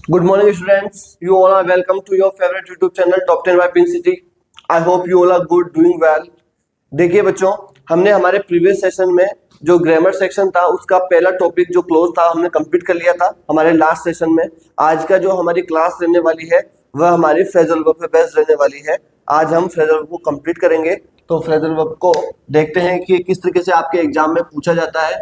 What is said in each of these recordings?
Good morning, students. You all are welcome to your favorite YouTube channel Top 10 by Pink City. I hope you all are good, doing well. देखिए बच्चों, हमने हमारे previous session में जो grammar section था उसका पहला topic जो क्लोज था हमने कंप्लीट कर लिया था हमारे लास्ट सेशन में। आज का जो हमारी क्लास रहने वाली है वह हमारी फ्रेजल वर्ब पे बेस्ड रहने वाली है। आज हम फ्रेजल वर्ब को कंप्लीट करेंगे। तो फ्रेजल वर्ब को देखते हैं कि किस तरीके से आपके एग्जाम में पूछा जाता है।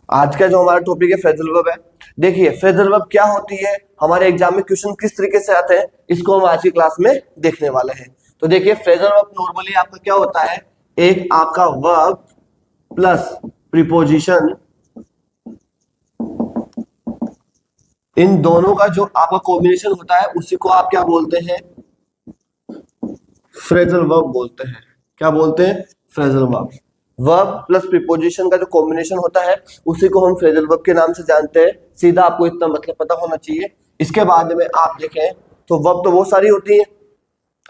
आज का जो हमारा टॉपिक है फ्रेजल वर्ब है। देखिए फ्रेजल वर्ब क्या होती है, हमारे एग्जाम में क्वेश्चन किस तरीके से आते हैं, इसको हम आज की क्लास में देखने वाले हैं। तो देखिए फ्रेजल वर्ब नॉर्मली आपका क्या होता है, एक आपका वर्ब प्लस प्रीपोजिशन, इन दोनों का जो आपका कॉम्बिनेशन होता है उसी को आप क्या बोलते हैं, फ्रेजल वर्ब बोलते हैं। क्या बोलते हैं, phrasal verb. Verb plus preposition का जो कॉम्बिनेशन होता है उसी को हम फ्रेजल वर्ब के नाम से जानते हैं। सीधा आपको इतना मतलब पता होना चाहिए। इसके बाद में आप देखें तो वर्ब तो बहुत सारी होती है,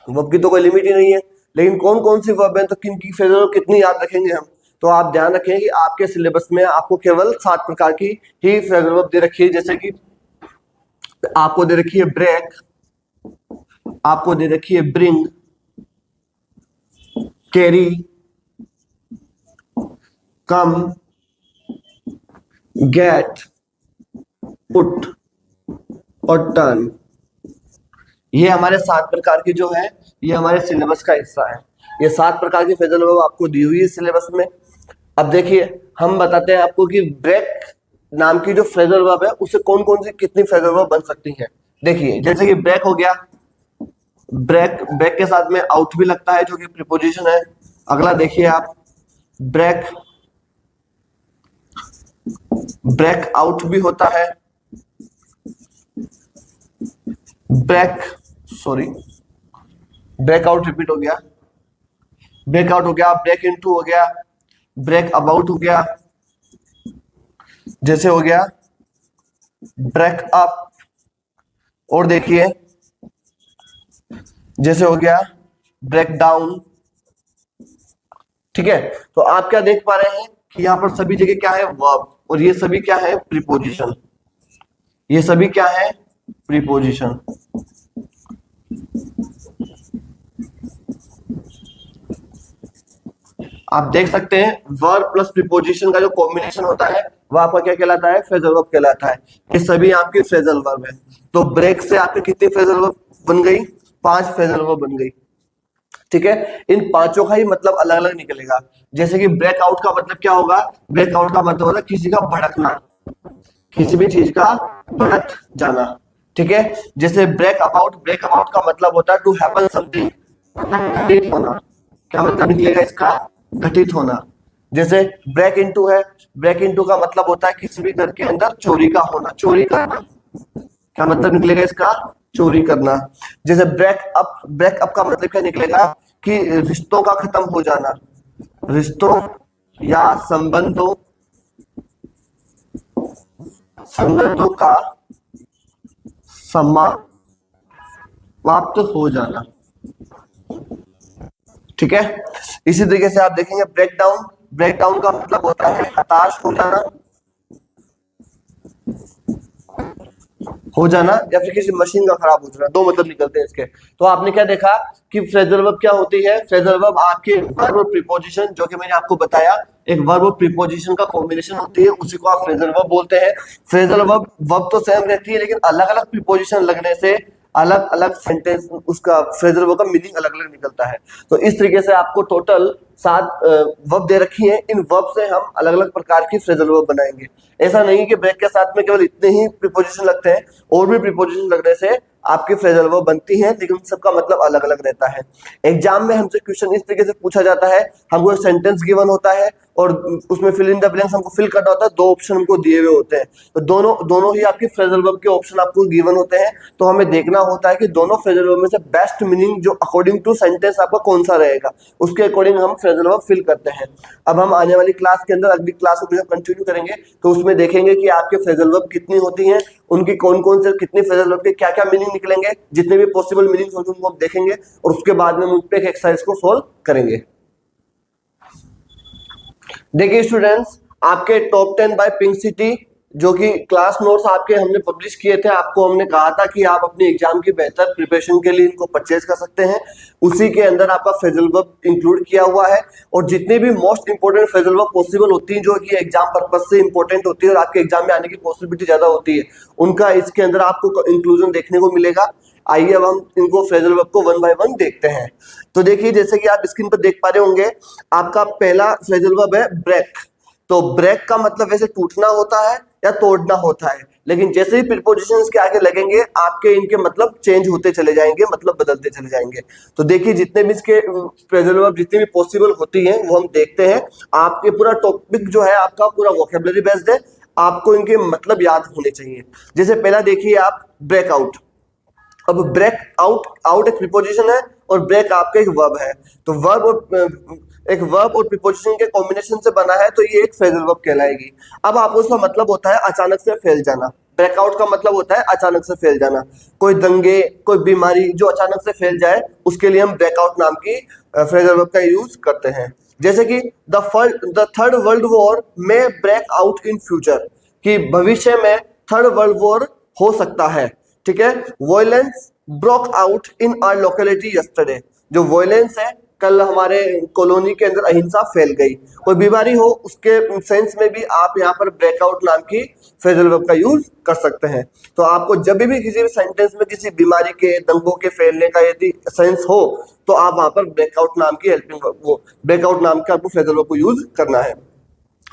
वर्ब की तो कोई लिमिट ही नहीं है, लेकिन कौन कौन सी वर्ब है तो किन की फ्रेजल वर्ब कितनी याद रखेंगे हम। तो आप ध्यान रखें कि आपके सिलेबस में आपको केवल 7 प्रकार की ही फ्रेजल वर्ब दे रखी है। जैसे कि आपको दे रखी है ब्रेक, आपको दे रखी है ब्रिंग, कैरी, कम, गेट, पुट और टर्न। ये हमारे 7 प्रकार की जो है ये हमारे सिलेबस का हिस्सा है। ये 7 प्रकार की फ्रेजल वर्ब आपको दी हुई है सिलेबस में। अब देखिए हम बताते हैं आपको कि ब्रेक नाम की जो फ्रेजल वर्ब है उससे कौन कौन सी कितनी फ्रेजल वर्ब बन सकती है। देखिए जैसे कि ब्रेक हो गया, ब्रेक ब्रेक के साथ में आउट भी लगता है जो कि प्रीपोजिशन है। अगला देखिए आप ब्रेक, ब्रेक आउट भी होता है, ब्रेक ब्रेकआउट रिपीट हो गया, ब्रेकआउट हो गया, ब्रेक इनटू हो गया, ब्रेक अबाउट हो गया, जैसे हो गया ब्रेक अप, और देखिए जैसे हो गया ब्रेक डाउन। ठीक है, तो आप क्या देख पा रहे हैं कि यहाँ पर सभी जगह क्या है, वर्ब, और ये सभी क्या है, प्रीपोजिशन। ये सभी क्या है, प्रीपोजिशन। आप देख सकते हैं वर्ब प्लस प्रीपोजिशन का जो कॉम्बिनेशन होता है वह आपका क्या कहलाता है, फ्रेजल वर्ब कहलाता है। ये सभी आपके फ्रेजल वर्ब है। तो ब्रेक से आपके कितनी फ्रेजल वर्ब बन गई, 5 फ्रेजल वर्ब बन गई। ठीक है, इन पांचों का ही मतलब अलग अलग निकलेगा। जैसे कि ब्रेकआउट का मतलब क्या होगा, ब्रेकआउट का मतलब होता है किसी का भड़कना, किसी भी चीज का भड़क जाना। ठीक है, जैसे ब्रेक अबाउट का मतलब होता है टू हैपन समथिंग, घटित होना। क्या मतलब निकलेगा इसका, घटित होना। जैसे ब्रेक इनटू है, ब्रेक इनटू का मतलब होता है किसी भी घर के अंदर चोरी का होना, चोरी करना। क्या मतलब निकलेगा इसका, चोरी करना। जैसे ब्रेक अप का मतलब क्या निकलेगा कि रिश्तों का खत्म हो जाना, रिश्तों या संबंधों का समाप्त हो जाना। ठीक है, इसी तरीके से आप देखेंगे ब्रेक डाउन का मतलब होता है हताश हो जाना या फिर किसी मशीन का खराब हो जाना। 2 मतलब निकलते हैं इसके। तो आपने क्या देखा कि फ्रेजल वर्ब क्या होती है, फ्रेजल वर्ब आपके वर्ब और प्रीपोजिशन, जो कि मैंने आपको बताया एक वर्ब और प्रीपोजिशन का कॉम्बिनेशन होती है, उसी को आप फ्रेजल वर्ब बोलते हैं। फ्रेजल वर्ब तो सेम रहती है लेकिन अलग अलग प्रीपोजिशन लगने से अलग अलग सेंटेंस उसका फ्रेजल वर्ब का मीनिंग अलग अलग निकलता है। तो इस तरीके से आपको टोटल 7 वर्ब दे रखी है। इन वर्ब से हम अलग अलग प्रकार की फ्रेजल वर्ब बनाएंगे। ऐसा नहीं कि ब्रेक के साथ में केवल इतने ही प्रीपोजिशन लगते हैं, और भी प्रीपोजिशन लगने से आपकी फ्रेजल वर्ब बनती है, लेकिन सबका मतलब अलग अलग रहता है। एग्जाम में हमसे क्वेश्चन इस तरीके से पूछा जाता है, हमको एक सेंटेंस गिवन होता है और उसमें फिल इन द ब्लैंक्स हमको फिल करना होता है। 2 ऑप्शन हमको दिए हुए होते हैं, तो दोनों ही आपकी फ्रेजल वर्ब के ऑप्शन आपको गिवन होते हैं। तो हमें देखना होता है कि दोनों फ्रेजल वर्ब में से बेस्ट मीनिंग जो अकॉर्डिंग टू सेंटेंस आपका कौन सा रहेगा, उसके अकॉर्डिंग हम फ्रेजल वर्ब फिल करते हैं। अब हम आने वाली क्लास के अंदर अगली क्लास को कंटिन्यू करेंगे तो उसमें देखेंगे कि आपके फ्रेजल वर्ब कितनी होती हैं, उनकी कौन कौन से कितनी फ्रेजल वर्ब के क्या क्या मीनिंग निकलेंगे, जितने भी पॉसिबल मीनिंग होंगे उनको हम देखेंगे और उसके बाद में हम उस पर एक एक्सरसाइज को सोल्व करेंगे। देखिए स्टूडेंट्स, आपके टॉप 10 बाय पिंक सिटी, जो कि क्लास नोट्स आपके हमने पब्लिश किए थे, आपको हमने कहा था कि आप अपने एग्जाम की बेहतर प्रिपरेशन के लिए इनको परचेज कर सकते हैं। उसी के अंदर आपका फ्रेजल वर्ब इंक्लूड किया हुआ है, और जितने भी most important phrasal verb possible होती हैं जो कि एग्जाम पर्पज से इंपॉर्टेंट होती है और आपके एग्जाम में आने की पॉसिबिलिटी ज्यादा होती है, उनका इसके अंदर आपको इंक्लूजन देखने को मिलेगा। आइए अब हम इनको फ्रेजल वर्ब को 1 बाय 1 देखते हैं। तो देखिए, जैसे कि आप स्क्रीन पर देख पा रहे होंगे, आपका पहला फ्रेजल वर्ब है ब्रेक। तो ब्रेक का मतलब वैसे टूटना होता है या तोड़ना होता है, लेकिन जैसे ही प्रीपोजिशंस के आगे लगेंगे आपके इनके मतलब चेंज होते चले जाएंगे, मतलब बदलते चले जाएंगे। तो देखिए, जितने भी इसके फ्रेजल वर्ब जितनी भी पॉसिबल होती हैं वो हम देखते हैं। आपके पूरा टॉपिक जो है आपका पूरा वोकेबलरी बेस्ड है, आपको इनके मतलब याद होने चाहिए। जैसे पहला देखिए आप, ब्रेकआउट। अब ब्रेक आउट, आउट एक प्रीपोजिशन है और ब्रेक आपका एक वर्ब है। तो वर्ब और एक वर्ब और प्रीपोजिशन के कॉम्बिनेशन से बना है, तो ये एक फ्रेजल वर्ब कहलाएगी। अब आपको उसका मतलब होता है अचानक से फैल जाना। ब्रेकआउट का मतलब होता है अचानक से फैल जाना। कोई दंगे, कोई बीमारी जो अचानक से फैल जाए, उसके लिए हम ब्रेकआउट नाम की फ्रेजल वर्ब का यूज करते हैं। जैसे कि द थर्ड वर्ल्ड वॉर में ब्रेक आउट इन फ्यूचर, कि भविष्य में थर्ड वर्ल्ड वॉर हो सकता है। ठीक है। Violence broke out in our locality yesterday, जो वॉयलेंस है, कल हमारे कॉलोनी के अंदर अहिंसा फैल गई। कोई बीमारी हो, उसके सेंस में भी आप यहाँ पर ब्रेकआउट नाम की फ्रेजल वर्ब का यूज कर सकते हैं। तो आपको जब भी किसी भी सेंटेंस में किसी बीमारी के, दंगों के फैलने का यदि सेंस हो, तो आप वहां पर ब्रेकआउट नाम की हेल्पिंग वर्ब, वो ब्रेकआउट नाम का आपको फ्रेजल वर्ब को यूज करना है।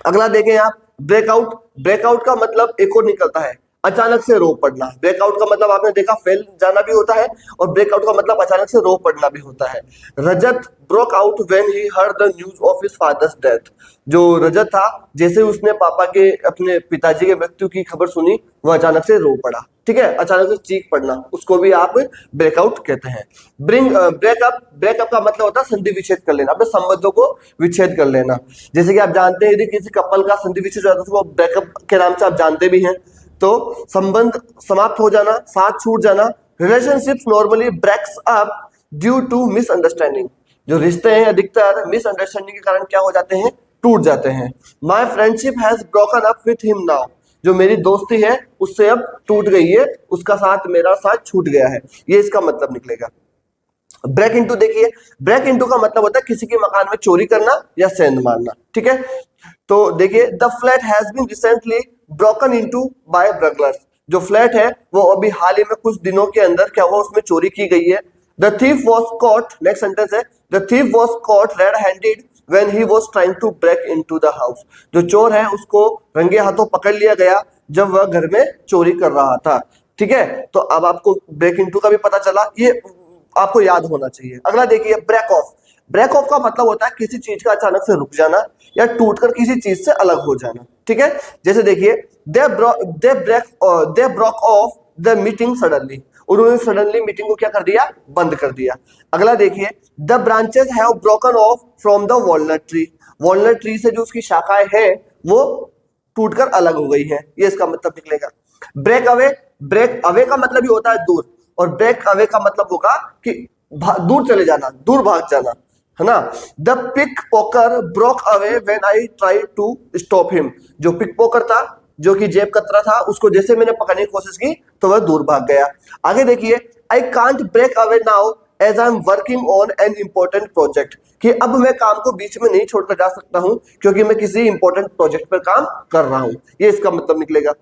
अगला देखें आप, ब्रेकआउट। ब्रेकआउट का मतलब एक और निकलता है अचानक से रो पड़ना। ब्रेकआउट का मतलब आपने देखा फैल जाना भी होता है, और ब्रेकआउट का मतलब अचानक से रो पड़ना भी होता है। Rajat broke out when he heard the news of his father's death, जो रजत था, जैसे उसने पापा के, अपने पिताजी के मृत्यु की खबर सुनी, वह अचानक से रो पड़ा। ठीक है, अचानक से चीख पड़ना, उसको भी आप ब्रेकआउट कहते हैं। ब्रेकअप, ब्रेकअप का मतलब होता है संधि विच्छेद कर लेना, अपने संबंधों को विच्छेद कर लेना। जैसे कि आप जानते हैं, यदि किसी कपल का संधि विच्छेद हो जाता है तो वो ब्रेकअप के नाम से आप जानते भी हैं। तो संबंध समाप्त हो जाना, साथ छूट जाना। Relationships normally breaks up due to misunderstanding, जो रिश्ते हैं अधिकतर मिसअंडरस्टैंडिंग के कारण क्या हो जाते हैं, टूट जाते हैं। My friendship has broken up with him now, जो मेरी दोस्ती है उससे अब टूट गई है, उसका साथ, मेरा साथ छूट गया है, ये इसका मतलब निकलेगा। ब्रेक इनटू देखिए, ब्रेक इनटू का मतलब होता है किसी के मकान में चोरी करना या सेंध मारना। ठीक है, तो देखिए, the flat has been recently broken into by burglars, जो फ्लैट है वो अभी हाल ही में कुछ दिनों के अंदर क्या हुआ, उसमें चोरी की गई है। The thief was caught, next sentence है, the thief was caught red handed when he was trying to break into the house, जो चोर है उसको रंगे हाथों पकड़ लिया गया जब वह घर में चोरी कर रहा था। ठीक है, तो अब आपको ब्रेक इनटू का भी पता चला, ये आपको याद होना चाहिए। अगला देखिए, ब्रेक ऑफ। ब्रेक ऑफ का मतलब होता है किसी चीज का अचानक से रुक जाना या टूटकर किसी चीज से अलग हो जाना। ठीक है, जैसे देखिए, they broke of the meeting suddenly, उन्होंने सडनली मीटिंग को क्या कर दिया, बंद कर दिया। अगला देखिए, the branches have broken of from the walnut tree, walnut tree से जो उसकी शाखाएं हैं वो टूटकर अलग हो गई है, ये इसका मतलब निकलेगा। ब्रेक अवे, ब्रेक अवे का मतलब ही होता है दूर, और ब्रेक अवे का मतलब होगा कि दूर चले जाना, दूर भाग जाना, है ना। The pickpocket broke away when I try to stop him, जो पिक पॉकर था, जो कि जेब कतरा था, उसको जैसे मैंने पकड़ने की कोशिश की तो वह दूर भाग गया। आगे देखिए, I can't break away now as I am working on an important project, कि अब मैं काम को बीच में नहीं छोड़कर जा सकता हूं क्योंकि मैं किसी इंपॉर्टेंट प्रोजेक्ट पर काम कर रहा हूं, ये इसका मतलब निकलेगा।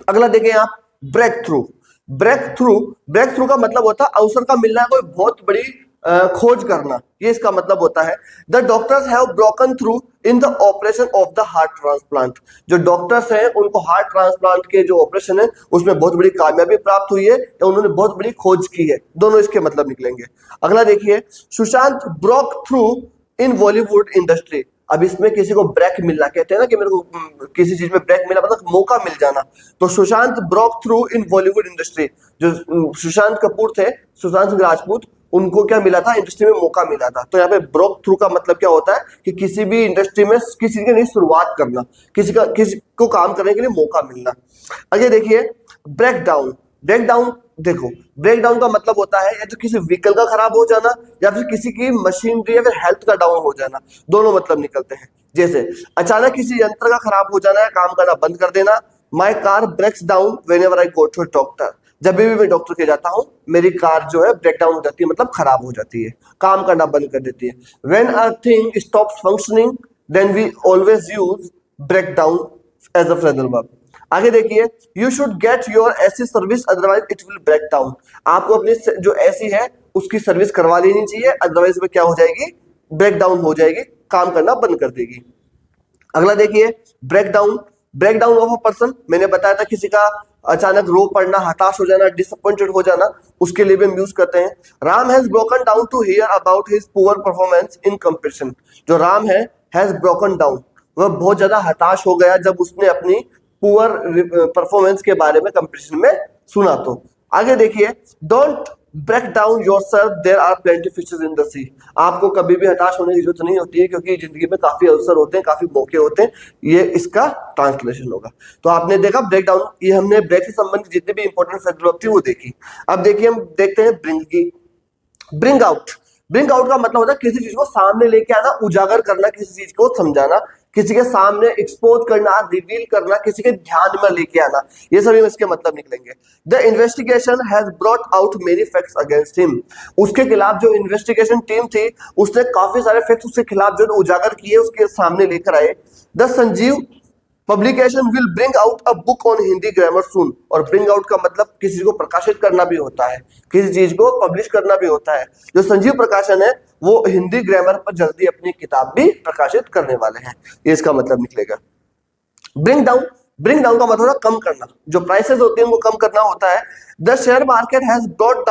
अगला देखें आप, break through. Break through, break through का मतलब होता है अवसर का मिलना, कोई बहुत बड़ी खोज करना, ये इसका मतलब होता है। The doctors have broken through in the operation of the heart transplant, जो डॉक्टर्स हैं उनको हार्ट ट्रांसप्लांट के जो ऑपरेशन है उसमें बहुत बड़ी कामयाबी प्राप्त हुई है या उन्होंने बहुत बड़ी खोज की है, दोनों इसके मतलब निकलेंगे। अगला देखिए, सुशांत ब्रोक थ्रू इन बॉलीवुड इंडस्ट्री। अब इसमें किसी को ब्रेक मिलना, कहते हैं ना कि मेरे को किसी चीज में ब्रेक मिला, मतलब मौका मिल जाना। तो सुशांत ब्रोक थ्रू इन बॉलीवुड इंडस्ट्री, जो सुशांत कपूर थे, सुशांत सिंह राजपूत, उनको क्या मिला था, इंडस्ट्री में मौका मिला था। तो यहाँ पे ब्रोक थ्रू का मतलब क्या होता है कि किसी भी इंडस्ट्री में किसी की नई शुरुआत करना, किसी को काम करने के लिए मौका मिलना। आगे देखिए, ब्रेक डाउन। ब्रेक डाउन देखो, ब्रेक डाउन का मतलब होता है या तो किसी व्हीकल का खराब हो जाना या फिर किसी की मशीनरी या फिर हेल्थ का डाउन हो जाना, दोनों मतलब निकलते हैं। जैसे अचानक किसी यंत्र का खराब हो जाना या काम करना बंद कर देना। My car breaks down whenever I go to doctor. जब भी मैं डॉक्टर के जाता हूँ मेरी कार जो है ब्रेक डाउन हो जाती है, मतलब खराब हो जाती है, काम करना बंद कर देती है। When a thing stops functioning then we always use break down as a phrasal verb. आगे देखिए, you should get your AC service otherwise it will break down. आपको अपनी जो एसी है उसकी सर्विस करवा लेनी चाहिए, अदरवाइज में क्या हो जाएगी, ब्रेक डाउन हो जाएगी, काम करना बंद कर देगी। अगला देखिए, break down, break down of a person, मैंने बताया था किसी का अचानक रो पड़ना, हताश हो जाना, डिसअपॉइंटेड हो जाना, उसके लिए भी हम यूज करते हैं। Ram has broken down to hear about his poor performance in competition. जो राम है हैज ब्रोकन डाउन, वह बहुत ज्यादा हताश हो गया जब उसने अपनी पुअर परफॉर्मेंस के बारे में कंपटीशन में सुना। तो आगे देखिए, don't break down yourself, there are plenty fishes in the sea. आपको कभी भी हताश होने की जरूरत नहीं होती है क्योंकि जिंदगी में काफी अवसर होते हैं, काफी मौके होते हैं। ये इसका ट्रांसलेशन होगा। तो आपने देखा ब्रेक डाउन, ये हमने ब्रेक से संबंधित जितनी भी इंपॉर्टेंट फ्रेज थी वो देखी। अब देखिए हम देखते हैं ब्रिंग की। ब्रिंग आउट, ब्रिंग आउट का मतलब होता है किसी चीज को सामने लेके आना, उजागर करना, किसी चीज को समझाना, किसी के सामने एक्सपोज करना, रिवील करना, किसी के ध्यान में लेके आना, ये सभी इसके मतलब निकलेंगे। The investigation has brought out many facts against him. उसके खिलाफ जो इन्वेस्टिगेशन टीम थी उसने काफी सारे फैक्ट्स उसके खिलाफ जो उजागर किए, उसके सामने लेकर आए। The Sanjeev publication will bring out a book on Hindi grammar soon. और ब्रिंग आउट का मतलब किसी को प्रकाशित करना भी होता है, किसी चीज को पब्लिश करना भी होता है। जो संजीव प्रकाशन है वो हिंदी ग्रामर पर जल्दी अपनी किताब भी प्रकाशित करने वाले हैं, ये इसका मतलब निकलेगा। ब्रिंग डाउन, ब्रिंग डाउन का मतलब है कम करना, जो प्राइसेस होते हैं उनको कम करना होता है। The share market has brought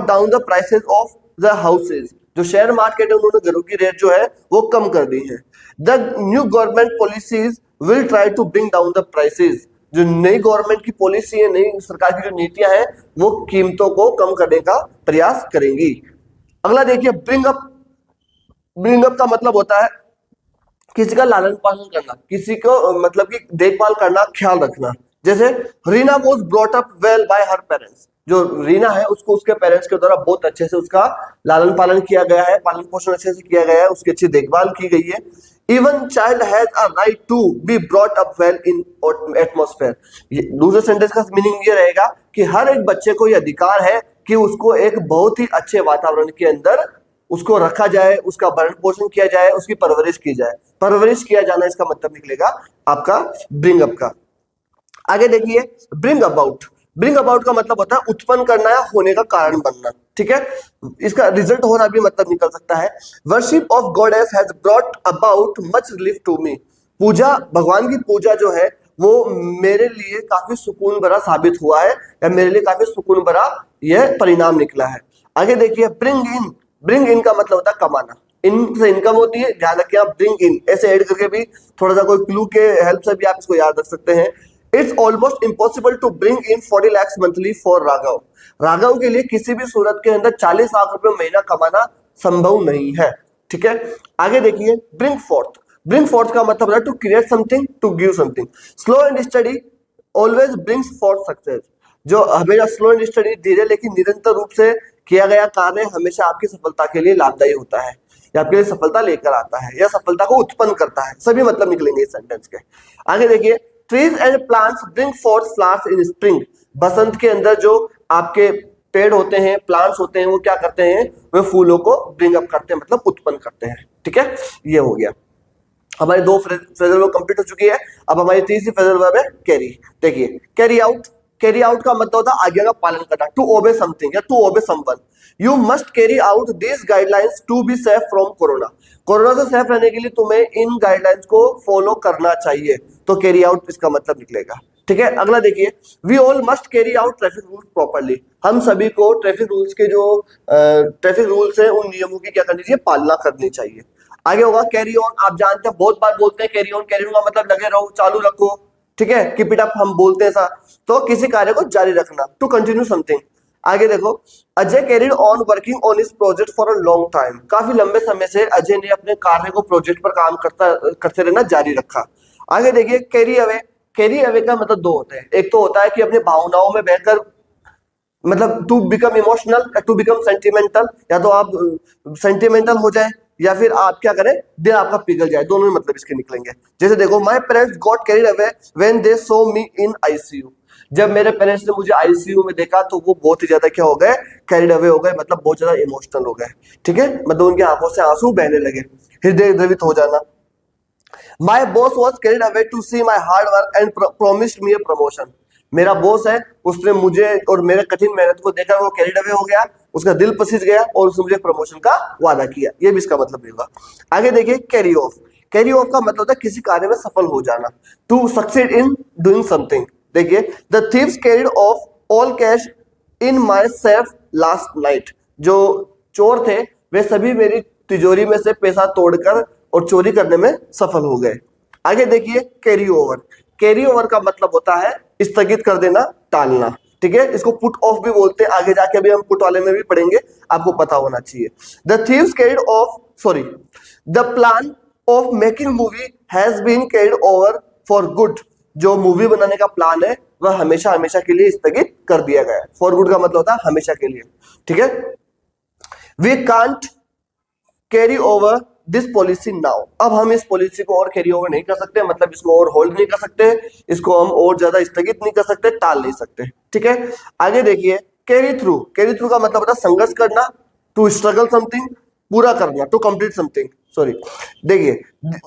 down the prices of the houses. जो शेयर मार्केट है उन्होंने घरों की रेट जो है वो कम कर दी है। The new government policies will try to bring down the prices. जो नई गवर्नमेंट की पॉलिसी है, नई सरकार की जो नीतियां हैं वो कीमतों को कम करने का प्रयास करेंगी। अगला देखिए, ब्रिंग अप, ब्रिंग अप का मतलब होता है किसी का लालन पालन करना, किसी को मतलब कि देखभाल करना, ख्याल रखना। जैसे Reena was brought up well bye her parents. जो रीना है उसको उसके पेरेंट्स के द्वारा बहुत अच्छे से उसका लालन पालन किया गया है, पालन पोषण अच्छे से किया गया है, उसकी अच्छी देखभाल की गई है। Even child has a right to be brought up well in atmosphere. दूसरे सेंटेंस का मीनिंग ये रहेगा कि हर एक बच्चे को यह अधिकार है कि उसको एक बहुत ही अच्छे वातावरण के अंदर उसको रखा जाए, उसका भरण पोषण किया जाए, उसकी परवरिश की जाए। परवरिश किया जाना इसका मतलब निकलेगा आपका ब्रिंग अप का। आगे देखिए, ब्रिंग अबाउट, ब्रिंग अबाउट का मतलब होता है उत्पन्न करना या होने का कारण बनना, ठीक है। इसका रिजल्ट होना भी मतलब निकल सकता है। Worship of goddess has brought about much relief to me. पूजा, भगवान की पूजा जो है वो मेरे लिए काफी सुकून भरा साबित हुआ है, या मेरे लिए काफी सुकून भरा यह परिणाम निकला है। आगे देखिए, ब्रिंग इन, ब्रिंग इन का मतलब होता है कमाना, इन से इनकम होती है, ध्यान रखिए आप ब्रिंग इन ऐसे ऐड करके भी थोड़ा सा कोई क्लू के हेल्प से भी आप इसको याद रख सकते हैं। It's almost impossible to bring in 40 lakhs monthly for Raghav. Raghav के लिए किसी भी सूरत के अंदर 40 लाख रुपए महीना कमाना संभव नहीं है, ठीक है। आगे देखिए, ब्रिंग फोर्थ, ब्रिंग फोर्थ का मतलब है to create something, to give something. Slow and study always brings forth success. जो हमेशा स्लो एंड स्टडी, धीरे लेकिन निरंतर रूप से किया गया कार्य हमेशा आपकी सफलता के लिए लाभदायी होता है, या आपके लिए सफलता लेकर आता है, या सफलता को उत्पन्न करता है। सभी मतलब निकलेंगे इस सेंटेंस के। आगे देखिए, trees and plants bring forth flowers in spring. बसंत के अंदर जो आपके पेड़ होते हैं, प्लांट्स होते हैं, वो क्या करते हैं, वे फूलों को ब्रिंग अप करते हैं, मतलब उत्पन्न करते हैं, ठीक है। ये हो गया, हमारी दो फ्रेजल वर्ब कंप्लीट हो चुकी है। अब हमारी तीसरी फ्रेजल वर्ब है कैरी। देखिए, कैरी आउट, कैरी आउट का मतलब होता है आज्ञा का पालन करना, टू ओबे समथिंग या to obey someone. You must carry out this guidelines to be safe from corona. Corona से सेफ रहने के लिए तुम्हें इन गाइडलाइंस को फॉलो करना चाहिए, तो कैरी आउट इसका मतलब निकलेगा, ठीक है। अगला देखिए, we all must carry out traffic rules properly. हम सभी को ट्रैफिक रूल्स के जो ट्रैफिक रूल्स हैं उन नियमों की क्या करनी चाहिए, पालना करनी चाहिए। आगे होगा कैरी ऑन। आप जानते हैं बहुत बार बोलते हैं कैरी ऑन, कैरी ऑन का मतलब लगे रहो, चालू रखो, ठीक है, कीप इट अप हम बोलते हैं ऐसा। तो किसी कार्य को जारी रखना, टू कंटिन्यू समथिंग। आगे देखो, Ajay carried on working on his project for a long time. काफी लंबे समय से अजय ने अपने कार्य को, प्रोजेक्ट पर काम करते रहना जारी रखा। आगे देखिए, कैरी अवे, कैरी अवे का मतलब दो होते हैं। एक तो होता है कि अपनी भावनाओं में बहकर मतलब टू बिकम इमोशनल या टू बिकम सेंटिमेंटल, या तो आप सेंटिमेंटल हो जाए या फिर आप क्या करें, दिल आपका पिघल जाए, दोनों ही मतलब इसके निकलेंगे। जैसे देखो, my parents got carried away when they saw me in ICU. जब मेरे पेरेंट्स ने मुझे आईसीयू में देखा तो वो बहुत ही ज्यादा क्या हो गए, कैरिड अवे हो गए, मतलब बहुत ज्यादा इमोशनल हो गए। ठीक है, मतलब उनकी आंखों से आंसू बहने लगे, हृदय द्रवित हो जाना। My boss was carried away to see my hard work and promised me a promotion. मेरा बॉस है, उसने मुझे और मेरे कठिन मेहनत को देखा, वो कैरिड अवे हो गया, उसका दिल पसीज गया और उसने मुझे प्रमोशन का वादा किया। ये भी इसका मतलब नहीं होगा। आगे देखिए, कैरी ऑफ। कैरी ऑफ का मतलब होता है किसी कार्य में सफल हो जाना, to succeed in doing something. देखिए, the thieves carried off all cash in my safe last night. जो चोर थे वे सभी मेरी तिजोरी में से पैसा तोड़कर और चोरी करने में सफल हो गए। आगे देखिए, कैरी ओवर। कैरी ओवर का मतलब होता है स्थगित कर देना, टालना। ठीक है, इसको पुट ऑफ भी बोलते हैं, आगे जाके अभी हम पुट वाले में भी पढ़ेंगे, आपको पता होना चाहिए। The thieves carried off sorry the plan of making movie has been carried over for good. जो मूवी बनाने का प्लान है वह हमेशा हमेशा के लिए स्थगित कर दिया गया है। फॉर गुड का मतलब होता है हमेशा के लिए। ठीक है, we can't carry over this policy now. अब हम इस पॉलिसी को और कैरी ओवर नहीं कर सकते, मतलब इसको और होल्ड नहीं कर सकते, इसको हम और ज्यादा स्थगित नहीं कर सकते, टाल नहीं सकते। ठीक है, आगे देखिए, कैरी थ्रू। कैरी थ्रू का मतलब होता है संघर्ष करना, टू स्ट्रगल समथिंग, पूरा करना, टू कंप्लीट समथिंग। सॉरी, देखिए,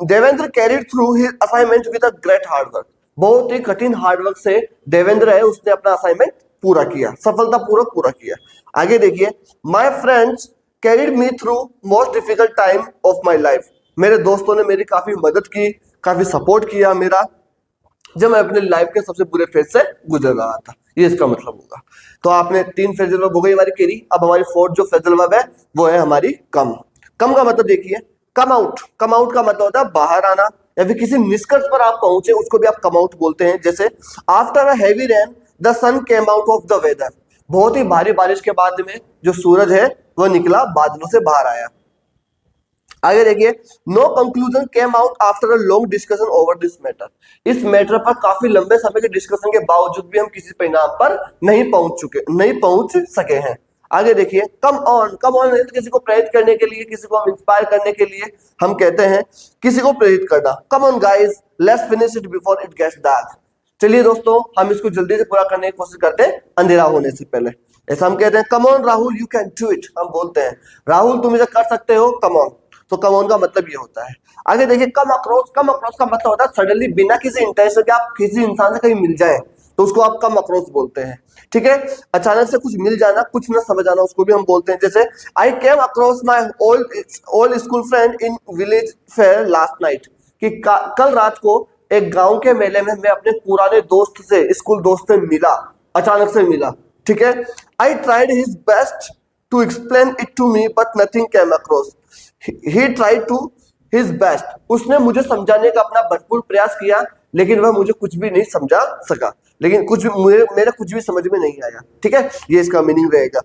Devendra carried through his assignment with a great hard work. बहुत ही कठिन हार्डवर्क से देवेंद्र है, उसने अपना असाइनमेंट पूरा किया, सफलतापूर्वक पूरा किया। आगे देखिए, my friends carried me through most difficult time of my life. मेरे दोस्तों ने मेरी काफी मदद की, काफी सपोर्ट किया मेरा, जब मैं अपने लाइफ के सबसे बुरे फेज से गुजर रहा था। ये इसका मतलब होगा। तो आपने 3 फ्रेजल वर्ब हो गई हमारी कैरी। अब हमारी 4th जो फ्रेजल वर्ब है वो है हमारी कम। कम का मतलब देखिए, कम आउट। कम आउट का मतलब होता है बाहर आना, या फिर किसी निष्कर्ष पर आप पहुंचे उसको भी आप कम आउट बोलते हैं। जैसे after a heavy rain the sun came out of the weather. बहुत ही भारी बारिश के बाद में जो सूरज है वह निकला, बादलों से बाहर आया। आगे देखिए, no conclusion came out after a long discussion over this matter. इस मैटर पर काफी लंबे समय के डिस्कशन के बावजूद भी हम किसी परिणाम पर नहीं पहुंच सके हैं। आगे देखिए, कम ऑन। कम ऑन तो किसी को प्रेरित करने के लिए, किसी को हम इंस्पायर करने के लिए हम कहते हैं किसी को प्रेरित करना। Come on guys, let's finish it before it gets dark. चलिए दोस्तों, हम इसको जल्दी से पूरा करने की कोशिश करते हैं अंधेरा होने से पहले। ऐसा हम कहते हैं, come on Rahul you can do it. हम बोलते हैं राहुल तुम इसे कर सकते हो, कम ऑन। तो कम ऑन का मतलब ये होता है। आगे देखिए, कम अक्रॉस। कम अक्रॉस का मतलब होता है सडनली, बिना किसी इंटेंशन के आप किसी इंसान से कहीं मिल जाए तो उसको आप कम अक्रॉस बोलते हैं। ठीक है, अचानक से कुछ मिल जाना, कुछ ना समझ आना, उसको भी हम बोलते हैं। जैसे I came across my old school friend in village fair last night. कि कल रात को एक गांव के मेले में मैं अपने पुराने दोस्त से, स्कूल दोस्त से मिला, अचानक से मिला। ठीक है, I tried his best to explain it to me but nothing came across. He tried to his best. उसने मुझे समझाने का अपना भरपूर प्रयास किया, लेकिन वह मुझे कुछ भी नहीं समझा सका, लेकिन कुछ भी मेरे कुछ भी समझ में नहीं आया। ठीक है, ये इसका मीनिंग रहेगा।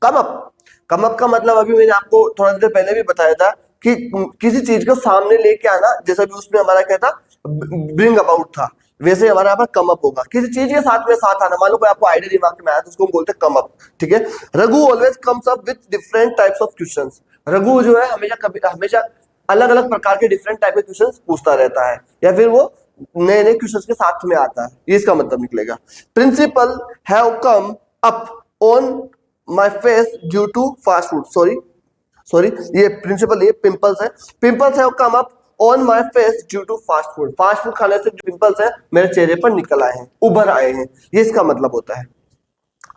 Come up. कम अप का मतलब अभी मैंने आपको थोड़ा देर पहले भी बताया था कि किसी चीज को सामने लेके आना, जैसा भी उसमें हमारा क्या था, ब्रिंग अबाउट था, वैसे हमारा यहाँ पर कम अप होगा। किसी चीज के साथ में साथ आना, मान लो कोई आपको आइडिया दिमाग में आया तो उसको हम बोलते हैं कम अप। ठीक है, Raghu always comes up with different types of questions. Raghu जो है हमेशा अलग अलग प्रकार के डिफरेंट टाइप के क्वेश्चंस पूछता रहता है, या फिर वो नए नए क्वेश्चंस के साथ में आता है। ये इसका मतलब निकलेगा। Principal have come up on my face due to fast food. Sorry, ये प्रिंसिपल, ये पिंपल्स है। Pimples have come up on my face due to fast food. Fast food खाने से जो पिंपल्स है मेरे चेहरे पर निकल आए हैं, उभर आए हैं। ये इसका मतलब होता है।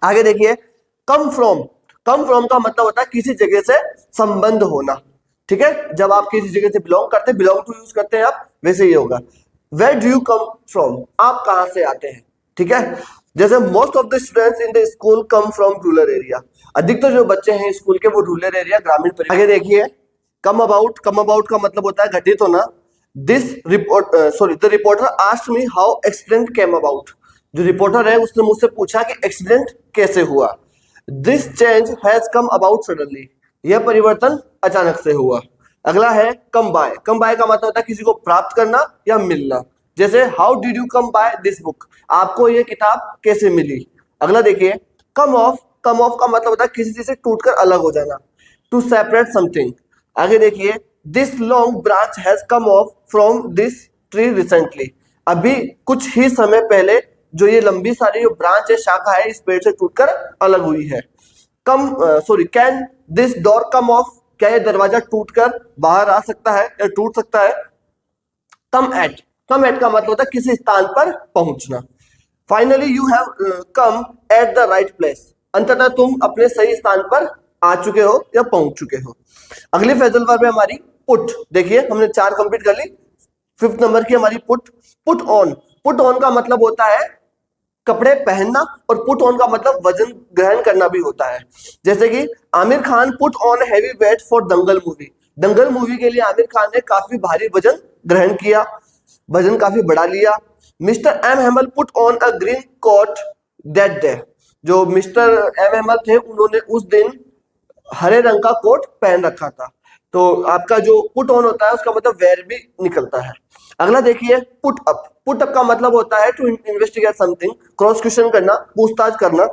आगे देखिए, कम फ्रॉम। कम फ्रॉम का मतलब होता है किसी जगह से संबंध होना। ठीक है, जब आप किसी जगह से बिलोंग करते हैं, बिलोंग टू यूज करते हैं आप, वैसे ही होगा। Where do you come from, आप कहां से आते हैं। ठीक है, जैसे most of the students in the school come from rural area. अधिकतर जो बच्चे हैं स्कूल के वो रूरल एरिया, ग्रामीण परिवेश। आगे देखिए, कम अबाउट। कम अबाउट का मतलब होता है घटित होना। The reporter asked me how accident came about. जो रिपोर्टर है उसने मुझसे पूछा कि एक्सीडेंट कैसे हुआ। This change has come about suddenly. यह परिवर्तन अचानक से हुआ। अगला है कम बाय। कम बाय का मतलब होता है किसी को प्राप्त करना या मिलना। जैसे how did you come by this book, आपको यह किताब कैसे मिली। अगला देखिए, कम ऑफ का मतलब होता है किसी चीज से टूटकर अलग हो जाना, टू सेपरेट समथिंग। आगे देखिए, this long branch has come of from this tree recently, अभी कुछ ही समय पहले जो ये लंबी सारी जो ब्रांच है, शाखा है, इस पेड़ से टूटकर अलग हुई है। Can this door come of, क्या ये दरवाजा टूटकर बाहर आ सकता है या टूट सकता है। कम एट का मतलब होता है किसी स्थान पर पहुंचना। Finally you have come at the right place, अंततः तुम अपने सही स्थान पर आ चुके हो या पहुंच चुके हो। अगली फ्रेजल वर्ब है हमारी पुट। देखिए हमने 4 कंप्लीट कर ली, 5th नंबर की हमारी पुट। पुट ऑन का मतलब होता है कपड़े पहनना, और पुट ऑन का मतलब वजन ग्रहण करना भी होता है। जैसे कि Aamir Khan put on heavy weight for Dangal movie, Dangal movie के लिए आमिर खान ने काफी भारी वजन ग्रहण किया, वजन काफी बढ़ा लिया। Mr M Hemal put on a green coat that day, जो मिस्टर एम हेमल थे उन्होंने उस दिन हरे रंग का कोट पहन रखा था। तो आपका जो पुट ऑन होता है उसका मतलब वेयर भी निकलता है। अगला देखिए पुट अप का मतलब होता है to investigate something, cross question करना, पूछताछ करना।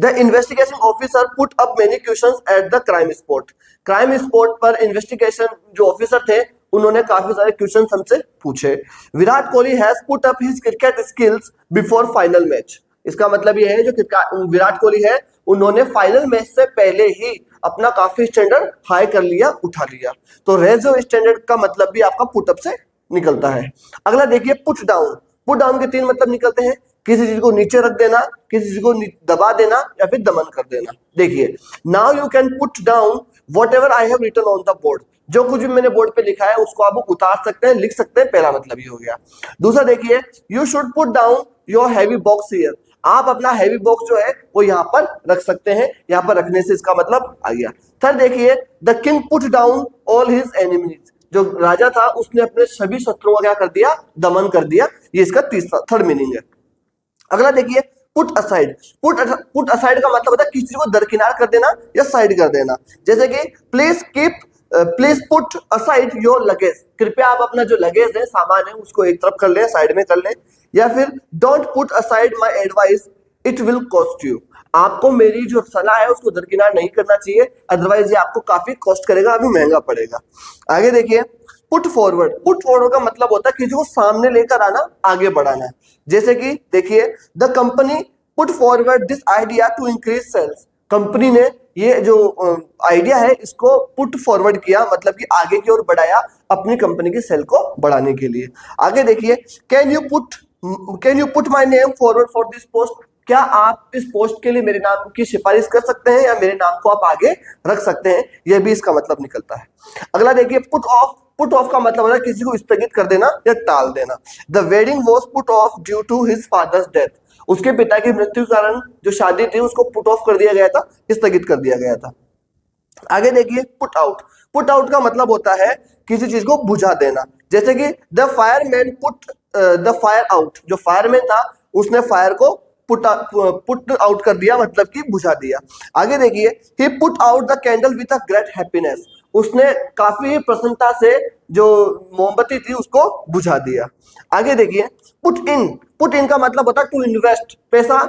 The investigation officer put up many questions at the crime spot, crime spot पर इन्वेस्टिगेशन जो ऑफिसर थे उन्होंने काफी सारे क्वेश्चन हमसे पूछे। Virat Kohli has put up his cricket skills before final match, इसका मतलब यह है जो विराट कोहली है उन्होंने फाइनल मैच से पहले ही अपना काफी स्टैंडर्ड हाई कर लिया, उठा लिया। तो रेजो स्टैंडर्ड का मतलब भी आपका पुट अप से निकलता है। अगला देखिए पुट डाउन के 3 मतलब निकलते हैं, किसी चीज को नीचे रख देना, किसी चीज को दबा देना या फिर दमन कर देना। देखिए now you can put down whatever I have written on the board, जो कुछ भी मैंने बोर्ड पे लिखा है उसको आप उतार सकते हैं, लिख सकते हैं, पहला मतलब ये हो गया। दूसरा देखिए you should put down your heavy box here, आप अपना हैवी बॉक्स जो है वो यहाँ पर रख सकते हैं, यहाँ पर रखने से इसका मतलब आ गया। थर्ड देखिए the king put down all his enemies, जो राजा था उसने अपने सभी शत्रुओं का क्या कर दिया, दमन कर दिया। ये इसका थर्ड मीनिंग है। अगला देखिए पुट असाइड का मतलब होता है किसी चीज को दरकिनार कर देना या साइड कर देना। जैसे कि please put aside your luggage, कृपया आप अपना जो लगेज है, सामान है, उसको एक तरफ कर लें, साइड में कर लें। या फिर don't put aside my advice it will cost you, आपको मेरी जो सलाह है उसको दरकिनार नहीं करना चाहिए, अदरवाइज ये आपको काफी कॉस्ट करेगा, अभी महंगा पड़ेगा। आगे देखिए पुट फॉरवर्ड का मतलब होता है किसी को सामने लेकर आना, आगे बढ़ाना। जैसे कि देखिए the company put forward this idea to increase sales, company ने ये जो आइडिया है इसको पुट फॉरवर्ड किया, मतलब कि आगे की ओर बढ़ाया अपनी कंपनी की सेल को बढ़ाने के लिए। आगे देखिए can you put my name forward for this post, क्या आप इस पोस्ट के लिए मेरे नाम की सिफारिश कर सकते हैं या मेरे नाम को आप आगे रख सकते हैं, यह भी इसका मतलब निकलता है। अगला देखिए पुट ऑफ का मतलब होता है किसी को स्थगित कर देना या टाल देना। The wedding was put off due to his father's death, उसके पिता की मृत्यु के कारण जो शादी थी उसको पुट ऑफ कर दिया गया था, स्थगित कर दिया गया था। आगे देखिए पुट आउट का मतलब होता है किसी चीज को बुझा देना। जैसे कि the fireman put the fire out, जो फायरमैन था उसने फायर को पुट आउट कर दिया, मतलब कि बुझा दिया। आगे देखिए he put out the candle with a great happiness, उसने काफी प्रसन्नता से जो मोमबत्ती थी उसको बुझा दिया। आगे देखिए पुट इन का मतलब होता है टू इन्वेस्ट, पैसा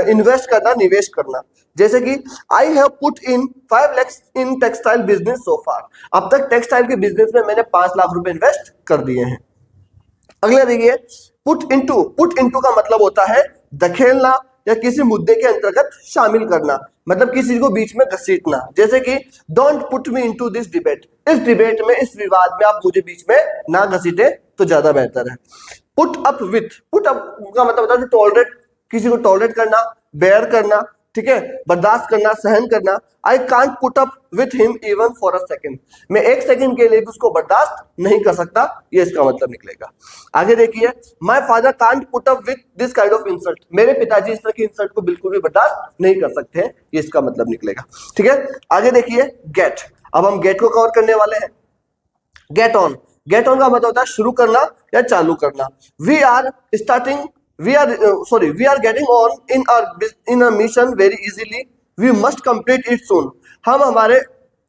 इन्वेस्ट करना, निवेश करना। जैसे कि I have put in 5 lakh in textile business so far, अब तक टेक्सटाइल के बिजनेस में मैंने 5 लाख रुपए इन्वेस्ट कर दिए हैं। अगला देखिए पुट इनटू का मतलब होता है धकेलना या किसी मुद्दे के अंतर्गत शामिल करना, मतलब किसी को बीच में घसीटना। जैसे कि don't put me into this debate, इस डिबेट में, इस विवाद में आप मुझे बीच में ना घसीटे तो ज्यादा बेहतर है। पुट अप का मतलब होता है टॉलरेट, किसी को टॉलरेट करना, बेयर करना, ठीक है, बर्दाश्त करना, सहन करना। I can't put up with him even for a second, मैं 1 सेकंड के लिए भी उसको बर्दाश्त नहीं कर सकता, ये इसका मतलब निकलेगा। आगे देखिए my father can't put up with this kind of insult, मेरे पिताजी इस तरह की इंसल्ट को बिल्कुल भी बर्दाश्त नहीं कर सकते हैं, ये इसका मतलब निकलेगा। ठीक है, आगे देखिए गेट, अब हम गेट को कवर करने वाले हैं। गेट ऑन का मतलब होता है शुरू करना या चालू करना। We are getting on in a mission very easily, we must complete it soon, हम हमारे